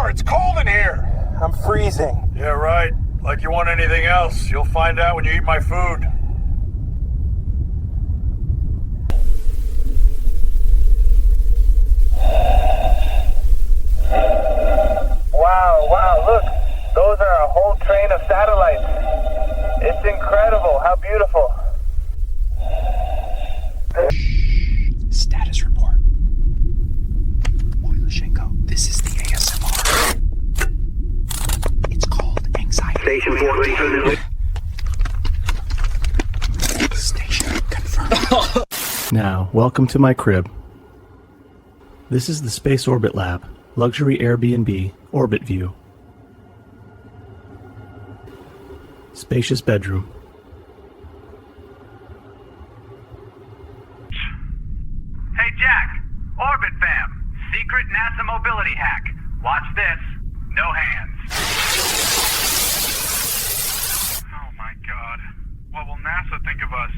door. It's cold in here. I'm freezing. Yeah, right. Like you want anything else. You'll find out when you eat my food. Wow, look. Those are a whole train of satellites. It's incredible. How beautiful. Status report. Boilishenko, this is the ASMR. It's called anxiety. Station 14. Station confirmed. Now, welcome to my crib. This is the SpaceOrbitlab, luxury Airbnb, orbit view. Spacious bedroom. Hey Jack, Orbit fam, secret NASA mobility hack. Watch this, no hands. Oh my god, what will NASA think of us?